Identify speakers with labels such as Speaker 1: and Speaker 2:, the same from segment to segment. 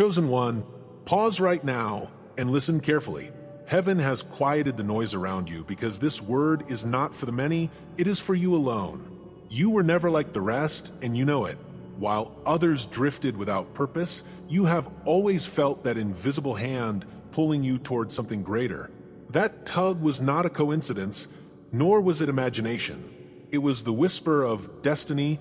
Speaker 1: Chosen one, pause right now and listen carefully. Heaven has quieted the noise around you because this word is not for the many, it is for you alone. You were never like the rest, and you know it. While others drifted without purpose, you have always felt that invisible hand pulling you toward something greater. That tug was not a coincidence, nor was it imagination. It was the whisper of destiny,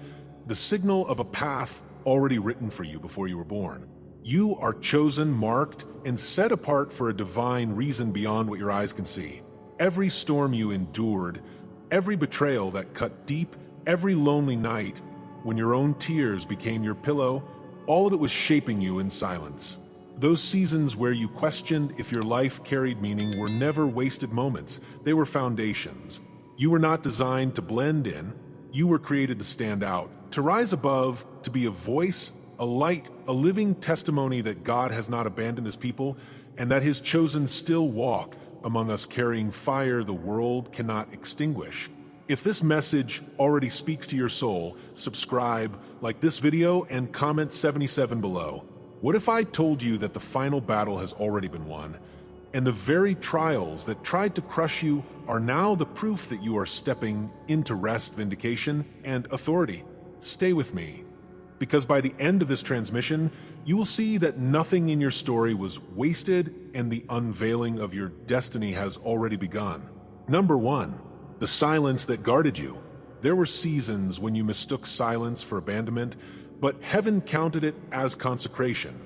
Speaker 1: the signal of a path already written for you before you were born. You are chosen, marked, and set apart for a divine reason beyond what your eyes can see. Every storm you endured, every betrayal that cut deep, every lonely night when your own tears became your pillow, all of it was shaping you in silence. Those seasons where you questioned if your life carried meaning were never wasted moments. They were foundations. You were not designed to blend in. You were created to stand out, to rise above, to be a voice, a light, a living testimony that God has not abandoned his people and that his chosen still walk among us carrying fire the world cannot extinguish. If this message already speaks to your soul, subscribe, like this video, and comment 77 below. What if I told you that the final battle has already been won, and the very trials that tried to crush you are now the proof that you are stepping into rest, vindication, and authority? Stay with me, because by the end of this transmission, you will see that nothing in your story was wasted and the unveiling of your destiny has already begun. Number 1. The silence that guarded you. There were seasons when you mistook silence for abandonment, but heaven counted it as consecration.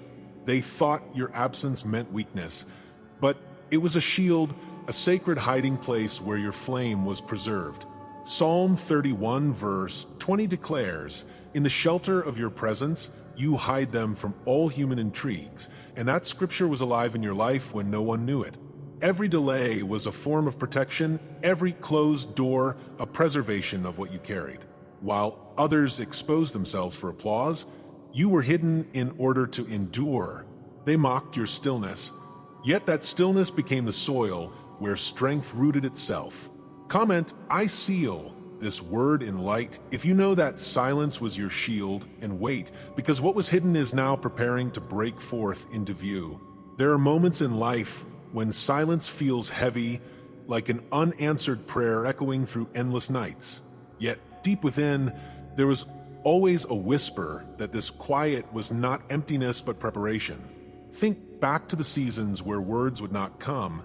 Speaker 1: They thought your absence meant weakness, but it was a shield, a sacred hiding place where your flame was preserved. Psalm 31 verse 20 declares, "In the shelter of your presence, you hide them from all human intrigues," and that scripture was alive in your life when no one knew it. Every delay was a form of protection, every closed door a preservation of what you carried. While others exposed themselves for applause, you were hidden in order to endure. They mocked your stillness, yet that stillness became the soil where strength rooted itself. Comment, "I seal this word in light," if you know that silence was your shield, and wait, because what was hidden is now preparing to break forth into view. There are moments in life when silence feels heavy, like an unanswered prayer echoing through endless nights. Yet deep within, there was always a whisper that this quiet was not emptiness but preparation. Think back to the seasons where words would not come,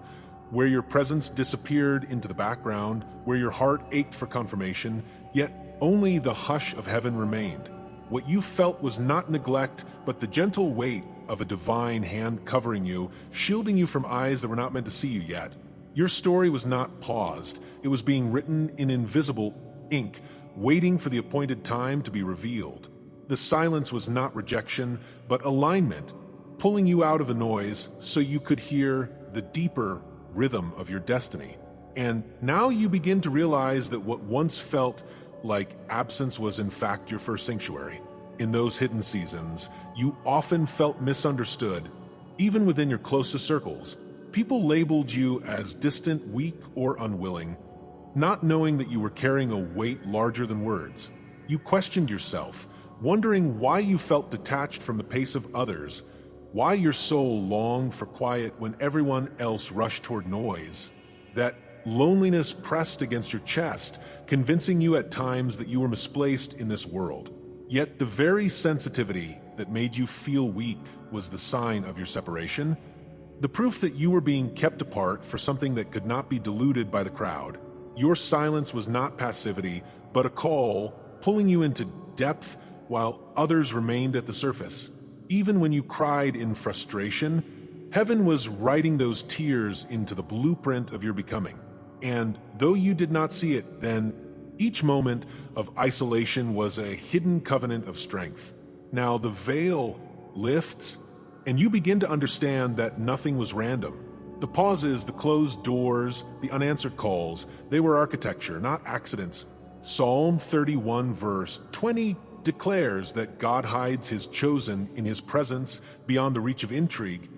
Speaker 1: where your presence disappeared into the background, where your heart ached for confirmation, yet only the hush of heaven remained. What you felt was not neglect, but the gentle weight of a divine hand covering you, shielding you from eyes that were not meant to see you yet. Your story was not paused. It was being written in invisible ink, waiting for the appointed time to be revealed. The silence was not rejection, but alignment, pulling you out of the noise so you could hear the deeper rhythm of your destiny. And now you begin to realize that what once felt like absence was in fact your first sanctuary. In those hidden seasons, you often felt misunderstood, even within your closest circles. People labeled you as distant, weak, or unwilling, not knowing that you were carrying a weight larger than words. You questioned yourself, wondering why you felt detached from the pace of others, why your soul longed for quiet when everyone else rushed toward noise. That loneliness pressed against your chest, convincing you at times that you were misplaced in this world. Yet the very sensitivity that made you feel weak was the sign of your separation, the proof that you were being kept apart for something that could not be diluted by the crowd. Your silence was not passivity, but a call, pulling you into depth while others remained at the surface. Even when you cried in frustration, heaven was writing those tears into the blueprint of your becoming. And though you did not see it then, each moment of isolation was a hidden covenant of strength. Now the veil lifts, and you begin to understand that nothing was random. The pauses, the closed doors, the unanswered calls, they were architecture, not accidents. Psalm 31 verse 20 declares that God hides his chosen in his presence beyond the reach of intrigue,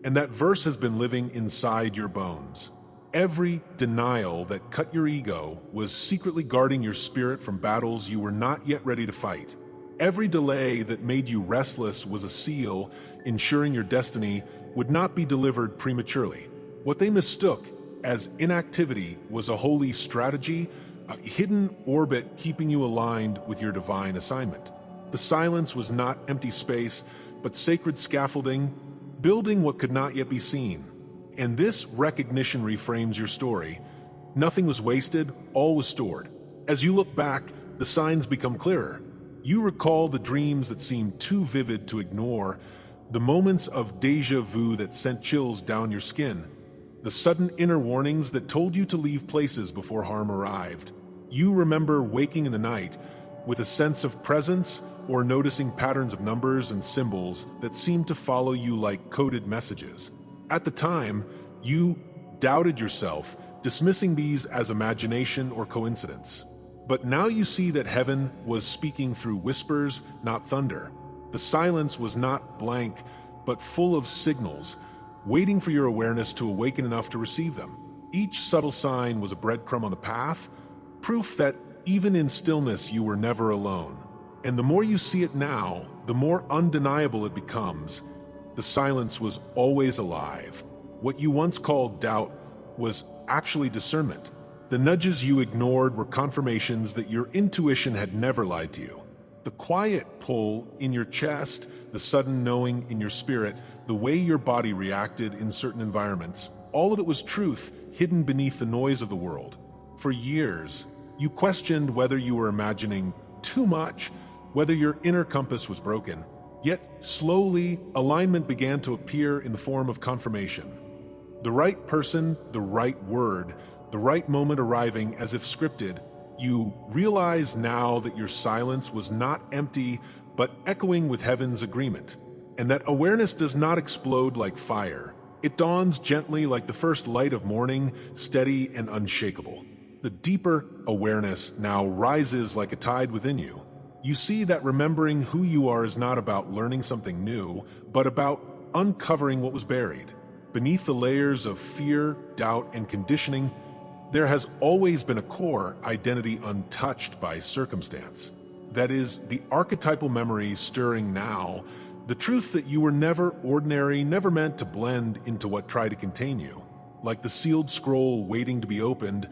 Speaker 1: and that verse has been living inside your bones. Every denial that cut your ego was secretly guarding your spirit from battles you were not yet ready to fight. Every delay that made you restless was a seal, ensuring your destiny would not be delivered prematurely. What they mistook as inactivity was a holy strategy, a hidden orbit keeping you aligned with your divine assignment. The silence was not empty space, but sacred scaffolding, building what could not yet be seen. And this recognition reframes your story. Nothing was wasted, all was stored. As you look back, the signs become clearer. You recall the dreams that seemed too vivid to ignore, the moments of déjà vu that sent chills down your skin, the sudden inner warnings that told you to leave places before harm arrived. You remember waking in the night with a sense of presence or noticing patterns of numbers and symbols that seemed to follow you like coded messages. At the time, you doubted yourself, dismissing these as imagination or coincidence. But now you see that heaven was speaking through whispers, not thunder. The silence was not blank, but full of signals, waiting for your awareness to awaken enough to receive them. Each subtle sign was a breadcrumb on the path, proof that even in stillness you were never alone. And the more you see it now, the more undeniable it becomes. The silence was always alive. What you once called doubt was actually discernment. The nudges you ignored were confirmations that your intuition had never lied to you. The quiet pull in your chest, the sudden knowing in your spirit, the way your body reacted in certain environments, all of it was truth hidden beneath the noise of the world. For years, you questioned whether you were imagining too much, whether your inner compass was broken. Yet, slowly, alignment began to appear in the form of confirmation. The right person, the right word, the right moment arriving as if scripted. You realize now that your silence was not empty, but echoing with heaven's agreement, and that awareness does not explode like fire. It dawns gently like the first light of morning, steady and unshakable. The deeper awareness now rises like a tide within you. You see that remembering who you are is not about learning something new, but about uncovering what was buried. Beneath the layers of fear, doubt, and conditioning, there has always been a core identity untouched by circumstance. That is, the archetypal memory stirring now, the truth that you were never ordinary, never meant to blend into what tried to contain you. Like the sealed scroll waiting to be opened,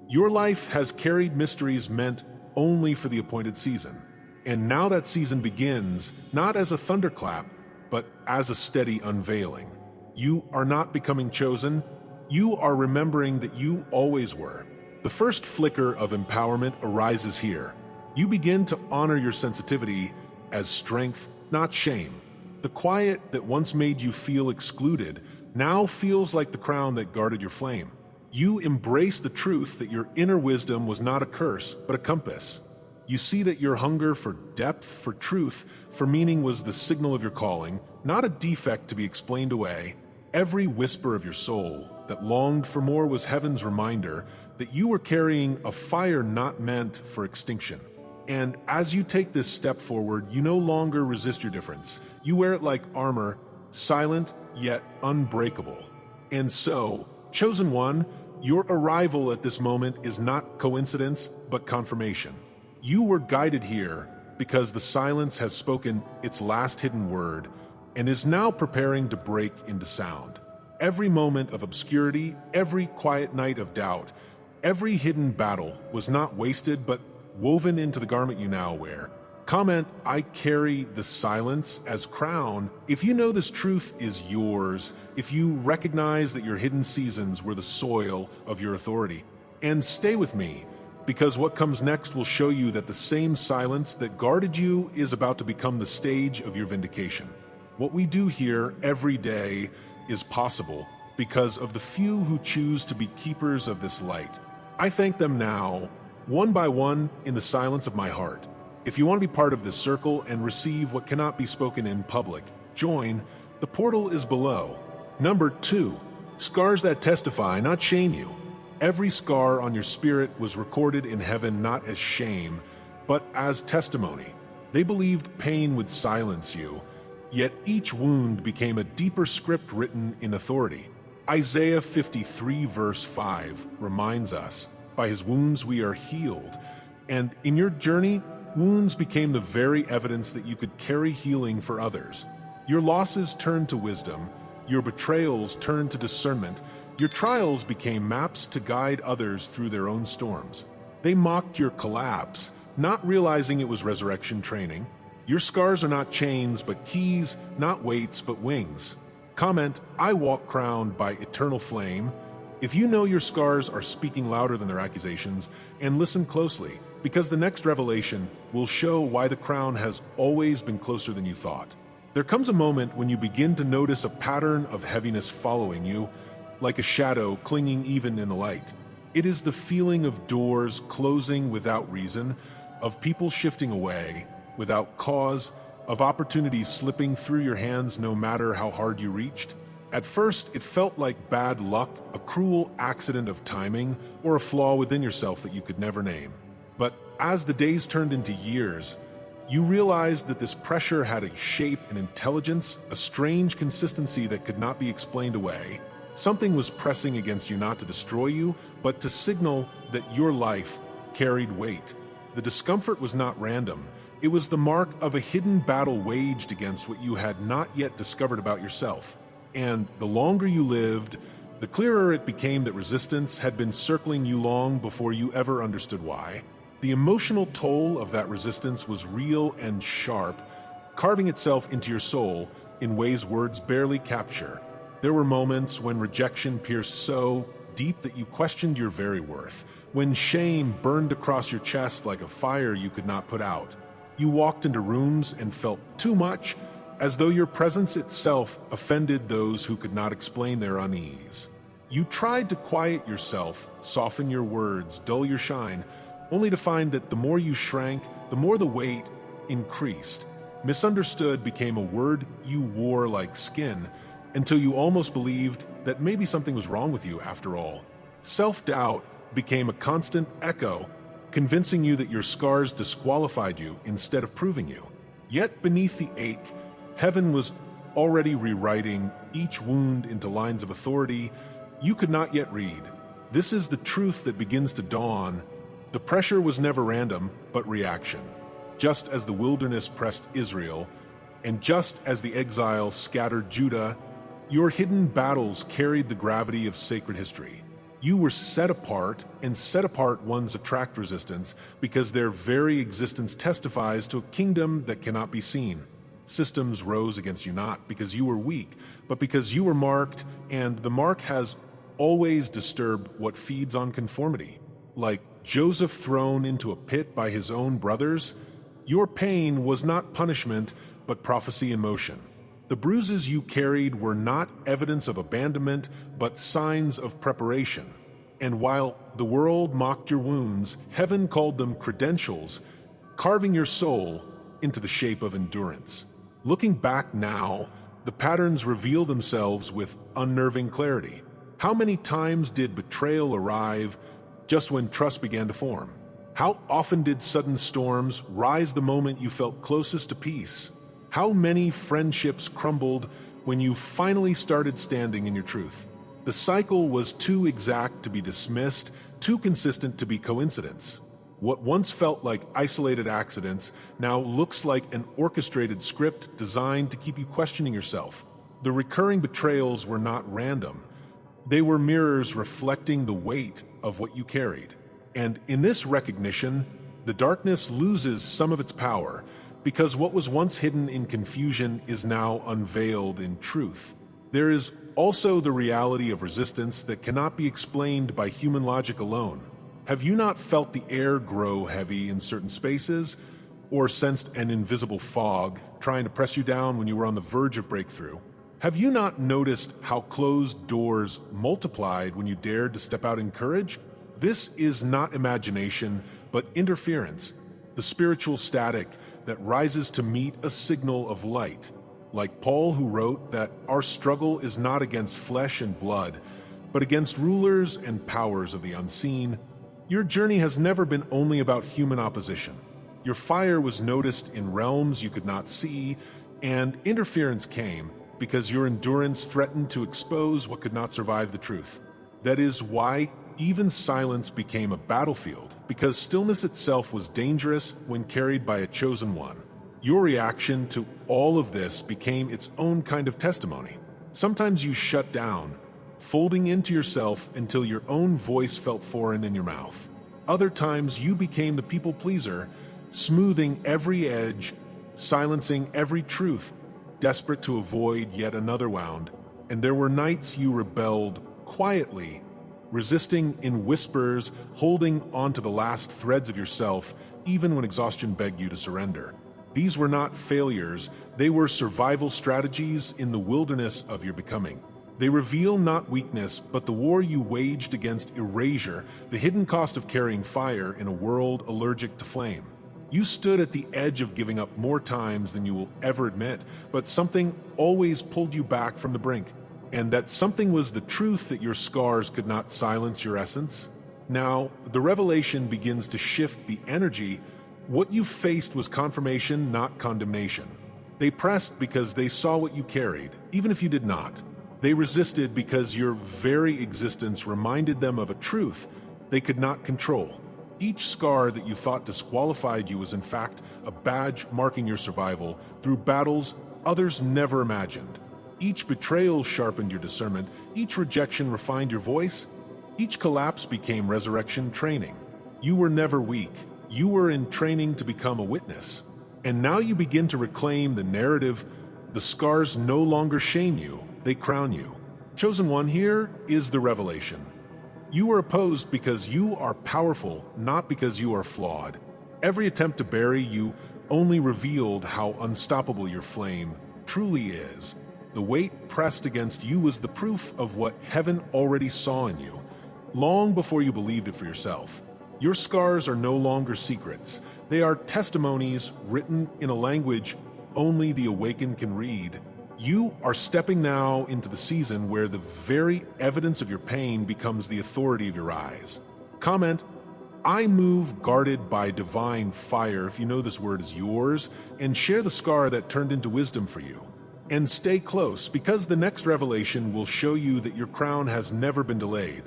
Speaker 1: your life has carried mysteries meant only for the appointed season. And now that season begins, not as a thunderclap, but as a steady unveiling. You are not becoming chosen, you are remembering that you always were. The first flicker of empowerment arises here. You begin to honor your sensitivity as strength, not shame. The quiet that once made you feel excluded now feels like the crown that guarded your flame. You embrace the truth that your inner wisdom was not a curse, but a compass. You see that your hunger for depth, for truth, for meaning was the signal of your calling, not a defect to be explained away. Every whisper of your soul that longed for more was heaven's reminder that you were carrying a fire not meant for extinction. And as you take this step forward, you no longer resist your difference. You wear it like armor, silent yet unbreakable. And so, chosen one, your arrival at this moment is not coincidence, but confirmation. You were guided here because the silence has spoken its last hidden word and is now preparing to break into sound. Every moment of obscurity, every quiet night of doubt, every hidden battle was not wasted but woven into the garment you now wear. Comment, I carry the silence as crown. If you know this truth is yours, if you recognize that your hidden seasons were the soil of your authority. And stay with me, because what comes next will show you that the same silence that guarded you is about to become the stage of your vindication. What we do here every day is possible because of the few who choose to be keepers of this light. I thank them now, one by one, in the silence of my heart. If you want to be part of this circle and receive what cannot be spoken in public, join. The portal is below. Number 2, scars that testify, not shame you. Every scar on your spirit was recorded in heaven not as shame, but as testimony. They believed pain would silence you, yet each wound became a deeper script written in authority. Isaiah 53 verse 5 reminds us, by his wounds we are healed. And in your journey, Wounds became the very evidence that you could carry healing for others. Your losses turned to wisdom, your betrayals turned to discernment, your trials became maps to guide others through their own storms. They mocked your collapse, not realizing it was resurrection training. Your scars are not chains, but keys, not weights, but wings. Comment, I walk crowned by eternal flame. If you know your scars are speaking louder than their accusations, and listen closely, because the next revelation will show why the crown has always been closer than you thought. There comes a moment when you begin to notice a pattern of heaviness following you, like a shadow clinging even in the light. It is the feeling of doors closing without reason, of people shifting away without cause, of opportunities slipping through your hands no matter how hard you reached. At first, it felt like bad luck, a cruel accident of timing, or a flaw within yourself that you could never name. But as the days turned into years, you realized that this pressure had a shape and intelligence, a strange consistency that could not be explained away. Something was pressing against you not to destroy you, but to signal that your life carried weight. The discomfort was not random. It was the mark of a hidden battle waged against what you had not yet discovered about yourself. And the longer you lived, the clearer it became that resistance had been circling you long before you ever understood why. The emotional toll of that resistance was real and sharp, carving itself into your soul in ways words barely capture. There were moments when rejection pierced so deep that you questioned your very worth, when shame burned across your chest like a fire you could not put out. You walked into rooms and felt too much, as though your presence itself offended those who could not explain their unease. You tried to quiet yourself, soften your words, dull your shine, only to find that the more you shrank, the more the weight increased. Misunderstood became a word you wore like skin, until you almost believed that maybe something was wrong with you after all. Self-doubt became a constant echo, convincing you that your scars disqualified you instead of proving you. Yet beneath the ache, heaven was already rewriting each wound into lines of authority you could not yet read. This is the truth that begins to dawn. The pressure was never random, but reaction. Just as the wilderness pressed Israel, and just as the exile scattered Judah, your hidden battles carried the gravity of sacred history. You were set apart, and set apart ones attract resistance because their very existence testifies to a kingdom that cannot be seen. Systems rose against you not because you were weak, but because you were marked, and the mark has always disturbed what feeds on conformity. Like Joseph thrown into a pit by his own brothers, your pain was not punishment, but prophecy in motion. The bruises you carried were not evidence of abandonment, but signs of preparation. And while the world mocked your wounds, heaven called them credentials, carving your soul into the shape of endurance. Looking back now, the patterns reveal themselves with unnerving clarity. How many times did betrayal arrive just when trust began to form? How often did sudden storms rise the moment you felt closest to peace? How many friendships crumbled when you finally started standing in your truth? The cycle was too exact to be dismissed, too consistent to be coincidence. What once felt like isolated accidents now looks like an orchestrated script designed to keep you questioning yourself. The recurring betrayals were not random. They were mirrors reflecting the weight of what you carried. And in this recognition, the darkness loses some of its power, because what was once hidden in confusion is now unveiled in truth. There is also the reality of resistance that cannot be explained by human logic alone. Have you not felt the air grow heavy in certain spaces, or sensed an invisible fog trying to press you down when you were on the verge of breakthrough? Have you not noticed how closed doors multiplied when you dared to step out in courage? This is not imagination, but interference, the spiritual static that rises to meet a signal of light. Like Paul, who wrote that our struggle is not against flesh and blood, but against rulers and powers of the unseen. Your journey has never been only about human opposition. Your fire was noticed in realms you could not see, and interference came because your endurance threatened to expose what could not survive the truth. That is why, even silence became a battlefield, because stillness itself was dangerous when carried by a chosen one. Your reaction to all of this became its own kind of testimony. Sometimes you shut down, folding into yourself until your own voice felt foreign in your mouth. Other times you became the people pleaser, smoothing every edge, silencing every truth, desperate to avoid yet another wound. And there were nights you rebelled quietly, resisting in whispers, holding on to the last threads of yourself, even when exhaustion begged you to surrender. These were not failures, they were survival strategies in the wilderness of your becoming. They reveal not weakness, but the war you waged against erasure, the hidden cost of carrying fire in a world allergic to flame. You stood at the edge of giving up more times than you will ever admit, but something always pulled you back from the brink. And that something was the truth that your scars could not silence your essence. Now, the revelation begins to shift the energy. What you faced was confirmation, not condemnation. They pressed because they saw what you carried, even if you did not. They resisted because your very existence reminded them of a truth they could not control. Each scar that you thought disqualified you was in fact a badge marking your survival through battles others never imagined. Each betrayal sharpened your discernment, each rejection refined your voice, each collapse became resurrection training. You were never weak. You were in training to become a witness. And now you begin to reclaim the narrative. The scars no longer shame you, they crown you. Chosen one, here is the revelation. You were opposed because you are powerful, not because you are flawed. Every attempt to bury you only revealed how unstoppable your flame truly is. The weight pressed against you was the proof of what heaven already saw in you, long before you believed it for yourself. Your scars are no longer secrets. They are testimonies written in a language only the awakened can read. You are stepping now into the season where the very evidence of your pain becomes the authority of your eyes. Comment, I move guarded by divine fire, if you know this word is yours, and share the scar that turned into wisdom for you. And stay close, because the next revelation will show you that your crown has never been delayed.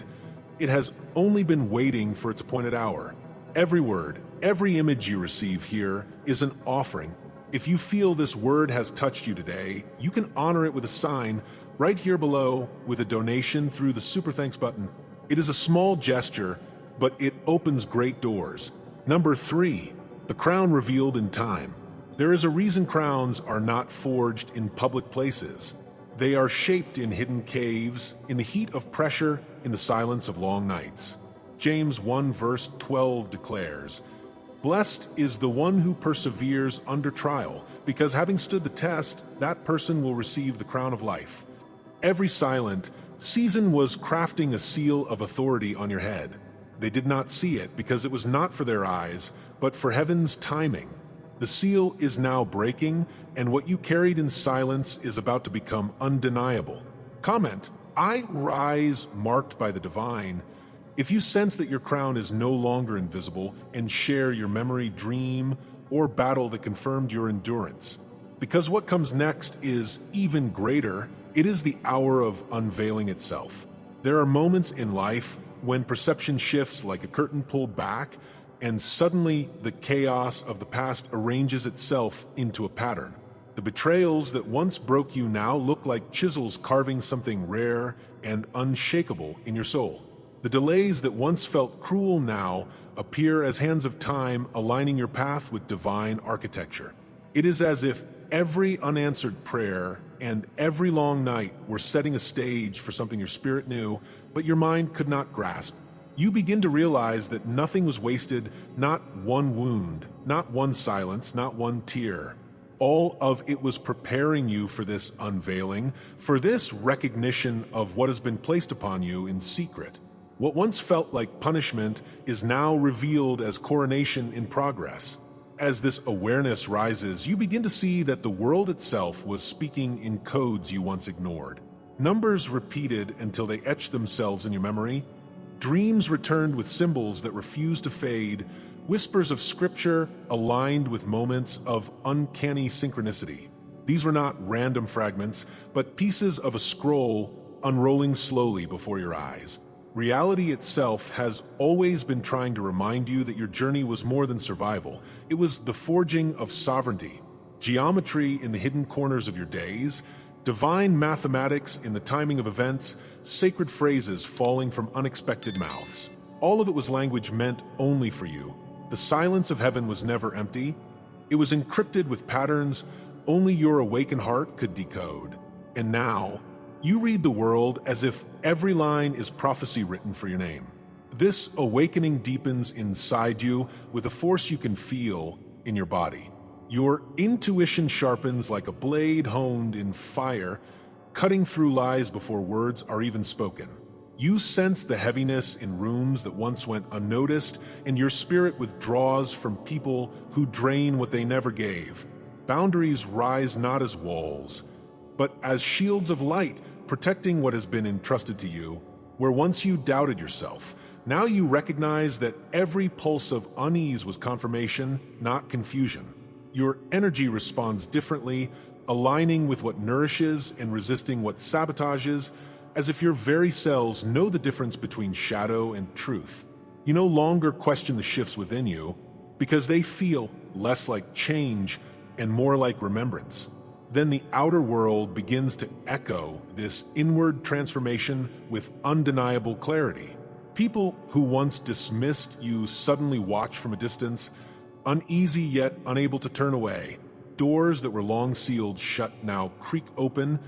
Speaker 1: It has only been waiting for its appointed hour. Every word, every image you receive here is an offering. If you feel this word has touched you today, you can honor it with a sign right here below with a donation through the Super Thanks button. It is a small gesture, but it opens great doors. Number 3, the crown revealed in time. There is a reason crowns are not forged in public places. They are shaped in hidden caves, in the heat of pressure, in the silence of long nights. James 1 verse 12 declares, Blessed is the one who perseveres under trial, because having stood the test, that person will receive the crown of life. Every silent season was crafting a seal of authority on your head. They did not see it because it was not for their eyes, but for heaven's timing. The seal is now breaking, and what you carried in silence is about to become undeniable. Comment, I rise marked by the divine. If you sense that your crown is no longer invisible, and share your memory, dream, or battle that confirmed your endurance. Because what comes next is even greater. It is the hour of unveiling itself. There are moments in life when perception shifts like a curtain pulled back, and suddenly the chaos of the past arranges itself into a pattern. The betrayals that once broke you now look like chisels carving something rare and unshakable in your soul. The delays that once felt cruel now appear as hands of time aligning your path with divine architecture. It is as if every unanswered prayer and every long night were setting a stage for something your spirit knew, but your mind could not grasp. You begin to realize that nothing was wasted, not one wound, not one silence, not one tear. All of it was preparing you for this unveiling, for this recognition of what has been placed upon you in secret. What once felt like punishment is now revealed as coronation in progress. As this awareness rises, you begin to see that the world itself was speaking in codes you once ignored. Numbers repeated until they etched themselves in your memory. Dreams returned with symbols that refused to fade, whispers of scripture aligned with moments of uncanny synchronicity. These were not random fragments, but pieces of a scroll unrolling slowly before your eyes. Reality itself has always been trying to remind you that your journey was more than survival. It was the forging of sovereignty, geometry in the hidden corners of your days, divine mathematics in the timing of events, sacred phrases falling from unexpected mouths. All of it was language meant only for you. The silence of heaven was never empty. It was encrypted with patterns only your awakened heart could decode. And now, you read the world as if every line is prophecy written for your name. This awakening deepens inside you with a force you can feel in your body. Your intuition sharpens like a blade honed in fire, cutting through lies before words are even spoken. You sense the heaviness in rooms that once went unnoticed, and your spirit withdraws from people who drain what they never gave. Boundaries rise not as walls, but as shields of light, protecting what has been entrusted to you. Where once you doubted yourself, now you recognize that every pulse of unease was confirmation, not confusion. Your energy responds differently, aligning with what nourishes and resisting what sabotages, as if your very cells know the difference between shadow and truth. You no longer question the shifts within you, because they feel less like change and more like remembrance. Then the outer world begins to echo this inward transformation with undeniable clarity. People who once dismissed you suddenly watch from a distance, uneasy yet unable to turn away. Doors that were long sealed shut now creak open,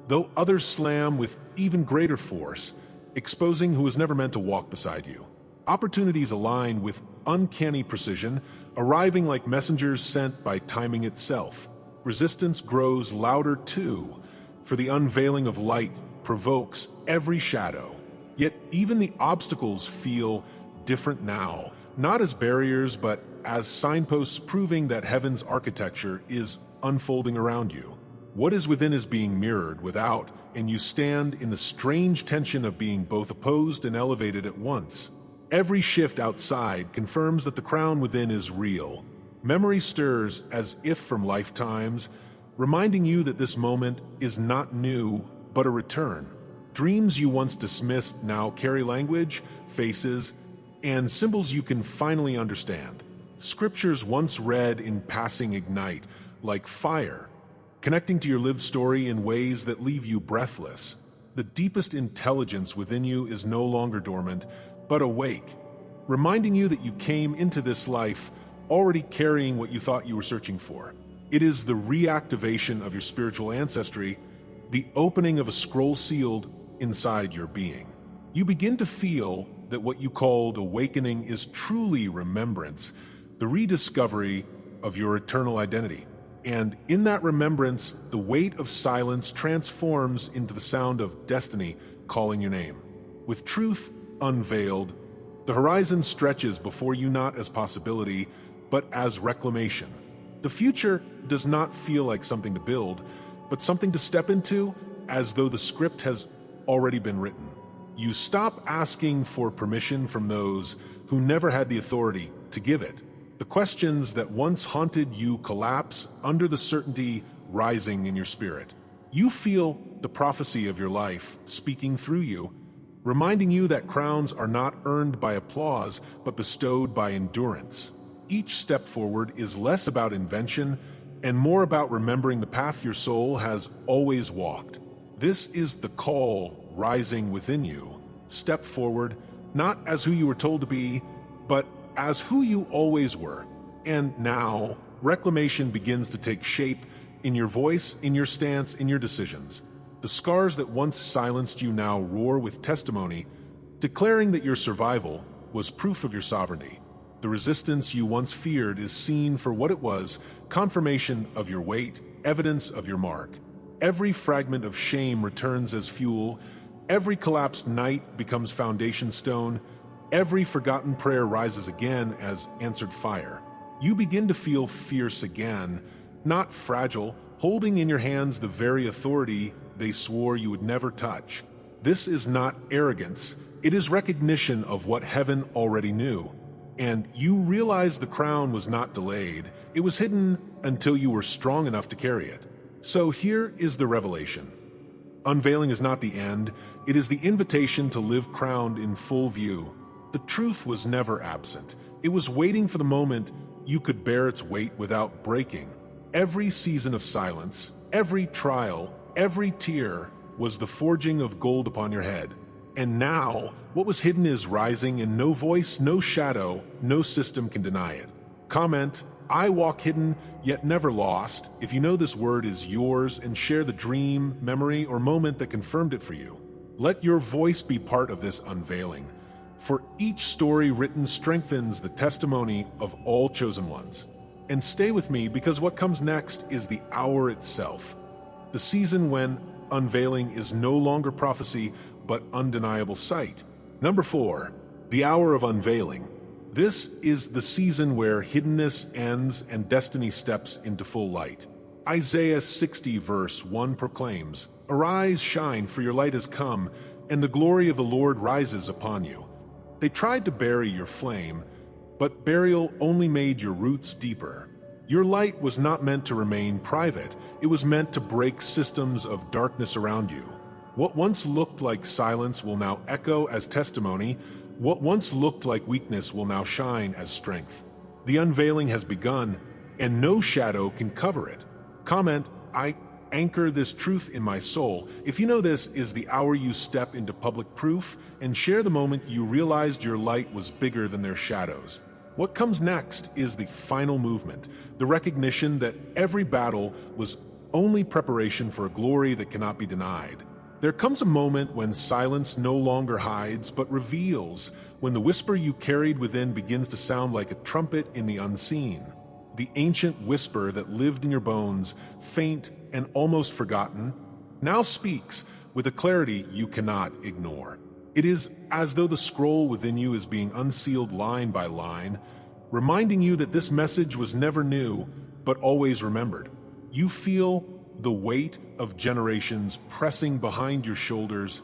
Speaker 1: though others slam with even greater force, exposing who was never meant to walk beside you. Opportunities align with uncanny precision, arriving like messengers sent by timing itself. Resistance grows louder too, for the unveiling of light provokes every shadow. Yet even the obstacles feel different now, not as barriers but as signposts proving that heaven's architecture is unfolding around you. What is within is being mirrored without, and you stand in the strange tension of being both opposed and elevated at once. Every shift outside confirms that the crown within is real. Memory stirs as if from lifetimes, reminding you that this moment is not new, but a return. Dreams you once dismissed now carry language, faces, and symbols you can finally understand. Scriptures once read in passing ignite, like fire, connecting to your lived story in ways that leave you breathless. The deepest intelligence within you is no longer dormant, but awake, reminding you that you came into this life already carrying what you thought you were searching for. It is the reactivation of your spiritual ancestry, the opening of a scroll sealed inside your being. You begin to feel that what you called awakening is truly remembrance, the rediscovery of your eternal identity. And in that remembrance, the weight of silence transforms into the sound of destiny calling your name. With truth unveiled, the horizon stretches before you not as possibility, but as reclamation. The future does not feel like something to build, but something to step into, as though the script has already been written. You stop asking for permission from those who never had the authority to give it. The questions that once haunted you collapse under the certainty rising in your spirit. You feel the prophecy of your life speaking through you, reminding you that crowns are not earned by applause, but bestowed by endurance. Each step forward is less about invention and more about remembering the path your soul has always walked. This is the call rising within you. Step forward, not as who you were told to be, but as who you always were. And now, reclamation begins to take shape in your voice, in your stance, in your decisions. The scars that once silenced you now roar with testimony, declaring that your survival was proof of your sovereignty. The resistance you once feared is seen for what it was, confirmation of your weight, evidence of your mark. Every fragment of shame returns as fuel, every collapsed night becomes foundation stone, every forgotten prayer rises again as answered fire. You begin to feel fierce again, not fragile, holding in your hands the very authority they swore you would never touch. This is not arrogance, it is recognition of what heaven already knew. And you realize the crown was not delayed, it was hidden until you were strong enough to carry it. So here is the revelation. Unveiling is not the end, it is the invitation to live crowned in full view. The truth was never absent. It was waiting for the moment you could bear its weight without breaking. Every season of silence, every trial, every tear was the forging of gold upon your head. And now, what was hidden is rising, and no voice, no shadow, no system can deny it. Comment, I walk hidden, yet never lost, if you know this word is yours, and share the dream, memory, or moment that confirmed it for you. Let your voice be part of this unveiling, for each story written strengthens the testimony of all chosen ones. And stay with me, because what comes next is the hour itself. The season when unveiling is no longer prophecy, but undeniable sight. Number 4, the hour of unveiling. This is the season where hiddenness ends and destiny steps into full light. Isaiah 60 verse 1 proclaims, "Arise, shine, for your light has come, and the glory of the Lord rises upon you." They tried to bury your flame, but burial only made your roots deeper. Your light was not meant to remain private. It was meant to break systems of darkness around you. What once looked like silence will now echo as testimony. What once looked like weakness will now shine as strength. The unveiling has begun, and no shadow can cover it. Comment, I anchor this truth in my soul. If you know this is the hour you step into public proof, and share the moment you realized your light was bigger than their shadows. What comes next is the final movement, the recognition that every battle was only preparation for a glory that cannot be denied. There comes a moment when silence no longer hides but reveals, when the whisper you carried within begins to sound like a trumpet in the unseen. The ancient whisper that lived in your bones, faint and almost forgotten, now speaks with a clarity you cannot ignore. It is as though the scroll within you is being unsealed line by line, reminding you that this message was never new, but always remembered. You feel the weight of generations pressing behind your shoulders,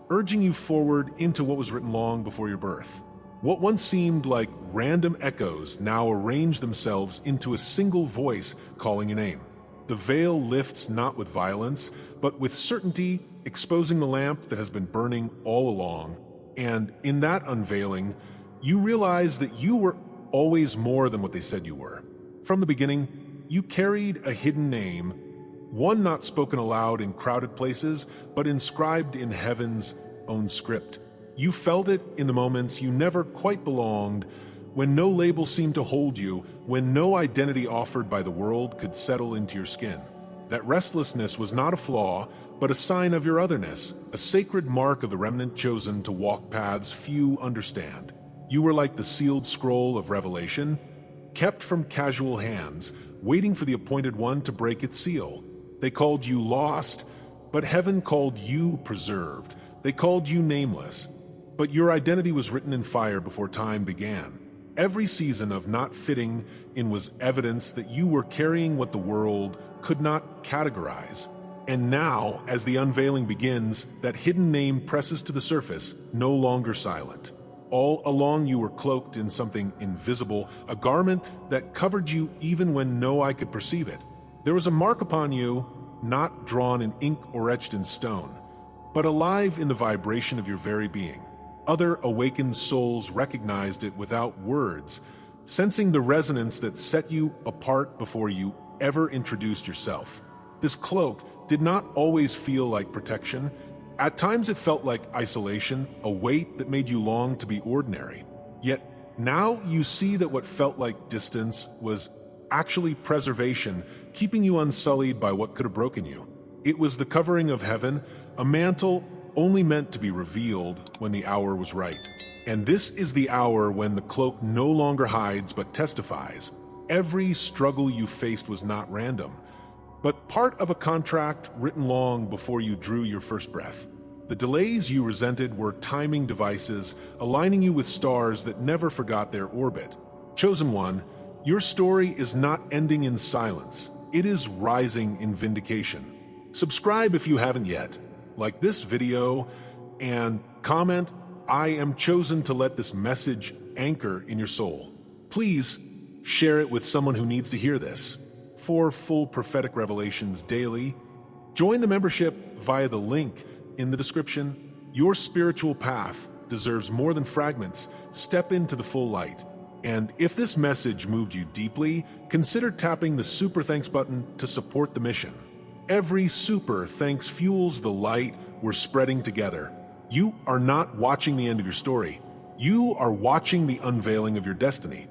Speaker 1: urging you forward into what was written long before your birth. What once seemed like random echoes now arrange themselves into a single voice calling your name. The veil lifts not with violence, but with certainty, exposing the lamp that has been burning all along. And in that unveiling, you realize that you were always more than what they said you were. From the beginning, you carried a hidden name, one not spoken aloud in crowded places, but inscribed in heaven's own script. You felt it in the moments you never quite belonged, when no label seemed to hold you, when no identity offered by the world could settle into your skin. That restlessness was not a flaw, but a sign of your otherness, a sacred mark of the remnant chosen to walk paths few understand. You were like the sealed scroll of revelation, kept from casual hands, waiting for the appointed one to break its seal. They called you lost, but heaven called you preserved. They called you nameless, but your identity was written in fire before time began. Every season of not fitting in was evidence that you were carrying what the world could not categorize. And now, as the unveiling begins, that hidden name presses to the surface, no longer silent. All along you were cloaked in something invisible, a garment that covered you even when no eye could perceive it. There was a mark upon you, not drawn in ink or etched in stone, but alive in the vibration of your very being. Other awakened souls recognized it without words, sensing the resonance that set you apart before you ever introduced yourself. This cloak did not always feel like protection. At times it felt like isolation, a weight that made you long to be ordinary. Yet now you see that what felt like distance was actually preservation, keeping you unsullied by what could have broken you. It was the covering of heaven, a mantle only meant to be revealed when the hour was right. And this is the hour when the cloak no longer hides but testifies. Every struggle you faced was not random, but part of a contract written long before you drew your first breath. The delays you resented were timing devices, aligning you with stars that never forgot their orbit. Chosen one, your story is not ending in silence. It is rising in vindication. Subscribe if you haven't yet. Like this video and comment, I am chosen to let this message anchor in your soul. Please share it with someone who needs to hear this. For full prophetic revelations daily, Join the membership via the link in the description. Your spiritual path deserves more than fragments. Step into the full light. And if this message moved you deeply, consider tapping the Super Thanks button to support the mission. Every super thanks fuels the light we're spreading together. You are not watching the end of your story. You are watching the unveiling of your destiny.